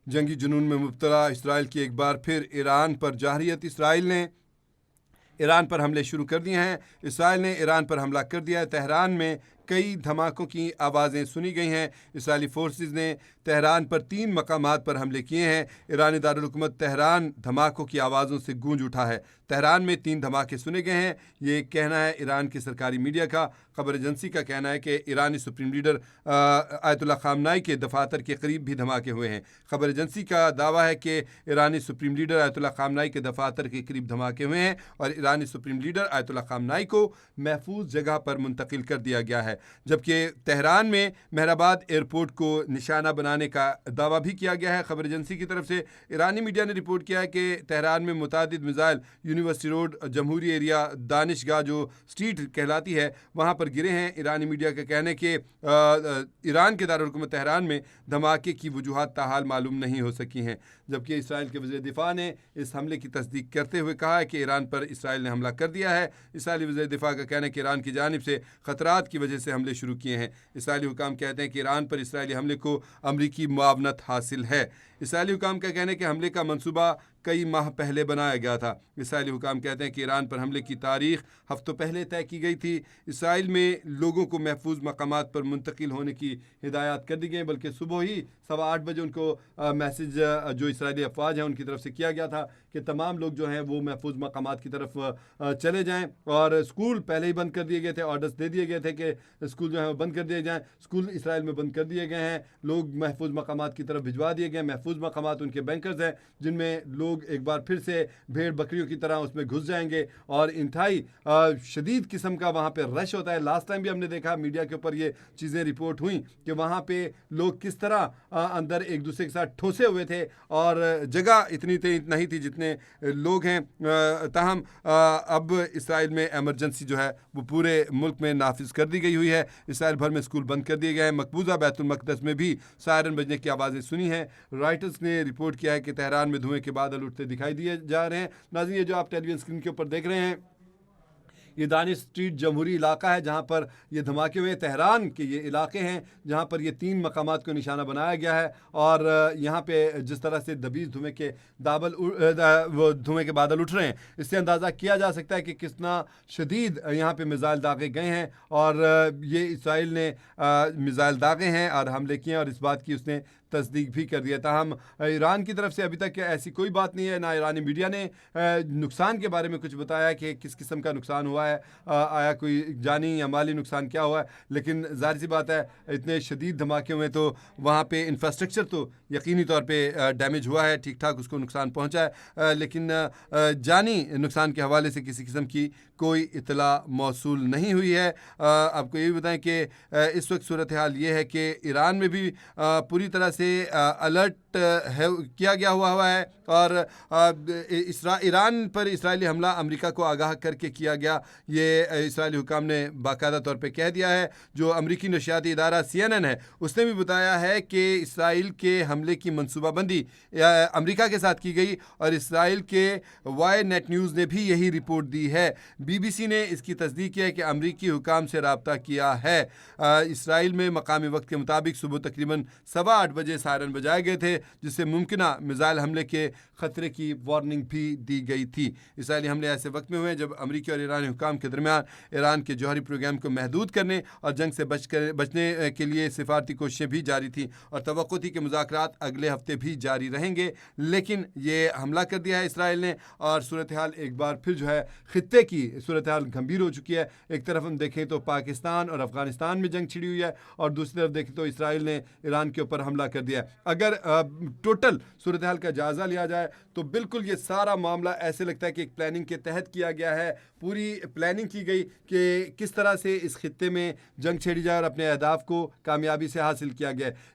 जंगी जुनून में मुब्तला इसराइल की एक बार फिर ईरान पर जारहियत। इसराइल ने ईरान पर हमले शुरू कर दिए हैं। इसराइल ने ईरान पर हमला कर दिया है। तेहरान में कई धमाकों की आवाज़ें सुनी गई हैं। इसराइली फोर्सेस ने तेहरान पर 3 मकामात पर हमले किए हैं। ईरानी दारुल हुकूमत तेहरान धमाकों की आवाज़ों से गूंज उठा है। तेहरान में 3 धमाके सुने गए हैं। ये कहना है ईरान की सरकारी मीडिया का। खबर एजेंसी का कहना है कि ईरानी सुप्रीम लीडर आयतुल्ला खामनाई के दफातर के करीब भी धमाके हुए हैं। खबर एजेंसी का दावा है कि ईरानी सुप्रीम लीडर आयतुल्ला खामनाई के दफातर के करीब धमाके हुए हैं और ईरानी सुप्रीम लीडर आयतुल्ला खामनाई को महफूज जगह पर मुंतकिल कर दिया गया है। जबकि तेहरान में मेहराबाद एयरपोर्ट को निशाना बनाने का दावा भी किया गया है। खबर एजेंसी की तरफ से ईरानी मीडिया ने रिपोर्ट किया है कि तेहरान में मुतादिद मिसाइल यूनिवर्सिटी रोड, जमहूरी एरिया, दानिशगाह जो स्ट्रीट कहलाती है, वहाँ पर गिरे हैं। ईरानी मीडिया का कहना है कि ईरान के दारुल हुकूमत तेहरान में धमाके की वजूहात ताहाल मालूम नहीं हो सकी हैं। जबकि इसराइल के वज़ीर दिफा ने इस हमले की तस्दीक करते हुए कहा है कि ईरान पर इसराइल ने हमला कर दिया है। इसराइली वज़ीर दिफा का कहना है कि ईरान की जानिब से ख़तरात की वजह से हमले शुरू किए हैं। इसराइली हुकाम कहते हैं कि ईरान पर इसराइली हमले को अमरीकी मुआवनत हासिल है। इसराइली हुकाम का कहना है कि हमले का मंसूबा कई माह पहले बनाया गया था। इसराइली हुकाम कहते हैं कि ईरान पर हमले की तारीख हफ्तों पहले तय की गई थी। इसराइल में लोगों को महफूज मकामात पर मुंतकिल होने की हिदायत कर दी गई, बल्कि सुबह ही 8:15 बजे उनको मैसेज जो इसराइली अफवाज हैं उनकी तरफ से किया गया था कि तमाम लोग जो हैं वो महफूज मकामात की तरफ चले जाएँ। और स्कूल पहले ही बंद कर दिए गए थे, ऑर्डर्स दे दिए गए थे कि स्कूल जो है वो बंद कर दिए जाएँ। स्कूल इसराइल में बंद कर दिए गए हैं। लोग महफूज मकामात की तरफ भिजवा दिए गए। महफूज मकामात उनके बैंकर्स हैं जिनमें लोग एक बार फिर से भेड़ बकरियों की तरह उसमें घुस जाएंगे और इंतहाई शदीद किस्म का वहाँ पे रश होता है। लास्ट टाइम भी हमने देखा, मीडिया के ऊपर ये चीज़ें रिपोर्ट हुई कि वहाँ पे लोग किस तरह अंदर एक दूसरे के साथ ठोसे हुए थे और जगह इतनी नहीं थी जितने लोग हैं। ताहम अब इसराइल में एमरजेंसी जो है वो पूरे मुल्क में नाफिज कर दी गई हुई है। इसराइल भर में स्कूल बंद कर दिए गए हैं। मकबूजा बैतुल मक़दस में भी सायरन बजने की आवाज़ें सुनी हैं। रॉयटर्स ने रिपोर्ट किया है कि तेहरान में धुएं के बादल उठते दिखाई दिए जा रहे हैं। नाज़रीन, ये जो आप टेलीविजन स्क्रीन के ऊपर देख रहे हैं, ये दानिश स्ट्रीट जमहूरी इलाका है जहाँ पर ये धमाके हुए। तेहरान के ये इलाके हैं जहाँ पर ये 3 मकामात को निशाना बनाया गया है और यहाँ पे जिस तरह से दबीज धुएँ के वो धुएँ के बादल उठ रहे हैं, इससे अंदाज़ा किया जा सकता है कि कितना शदीद यहाँ पे मिसाइल दागे गए हैं और ये इसराइल ने मिसाइल दागे हैं और हमले किए हैं और इस बात की उसने तस्दीक भी कर दिया। ताहम ईरान की तरफ से अभी तक ऐसी कोई बात नहीं है, ना ईरानी मीडिया ने नुकसान के बारे में कुछ बताया कि किस किस्म का नुकसान हुआ है, आया कोई जानी या माली नुकसान क्या हुआ है। लेकिन जाहिर सी बात है, इतने शदीद धमाके हुए तो वहाँ पे इंफ्रास्ट्रक्चर तो यकीनी तौर पे डैमेज हुआ है, ठीक ठाक उसको नुकसान पहुँचा है, लेकिन जानी नुकसान के हवाले से किसी किस्म की कोई इतला मौसूल नहीं हुई है। आपको ये भी बताएं कि इस वक्त सूरत हाल ये है कि ईरान में भी पूरी तरह से अलर्ट किया गया हुआ है और ईरान पर इसराइली हमला अमेरिका को आगाह करके किया गया, ये इसराइली हुकाम ने बाकायदा तौर पे कह दिया है। जो अमेरिकी नशियाती इदारा CNN है उसने भी बताया है कि इसराइल के हमले की मनसूबाबंदी अमेरिका के साथ की गई और इसराइल के वाई नेट न्यूज़ ने भी यही रिपोर्ट दी है। BBC ने इसकी तस्दीक किया है कि अमेरिकी हुकाम से रब्ता किया है। इसराइल में मकामी वक्त के मुताबिक सुबह तकरीबन 8:15 बजे सायरन बजाए गए थे, जिससे मुमकिना मिसाइल हमले के ख़तरे की वार्निंग भी दी गई थी। इसराइली हमले ऐसे वक्त में हुए जब अमेरिकी और ईरानी हुकाम के दरमियान ईरान के जौहरी प्रोग्राम को महदूद करने और जंग से बचने के लिए सिफारती कोशिशें भी जारी थी और तवक्को थी कि मुज़ाकरात अगले हफ्ते भी जारी रहेंगे। लेकिन ये हमला कर दिया है इसराइल ने और सूरत हाल एक बार फिर जो है ख़ित्ते की सूरत हाल गंभीर हो चुकी है। एक तरफ हम देखें तो पाकिस्तान और अफ़गानिस्तान में जंग छिड़ी हुई है और दूसरी तरफ देखें तो इसराइल ने ईरान के ऊपर हमला कर दिया है। अगर टोटल सूरत हाल का जायज़ा लिया जाए तो बिल्कुल ये सारा मामला ऐसे लगता है कि एक प्लानिंग के तहत किया गया है। पूरी प्लानिंग की गई कि किस तरह से इस खित्ते में जंग छेड़ी जाए और अपने अहदाफ को कामयाबी से हासिल किया गया है।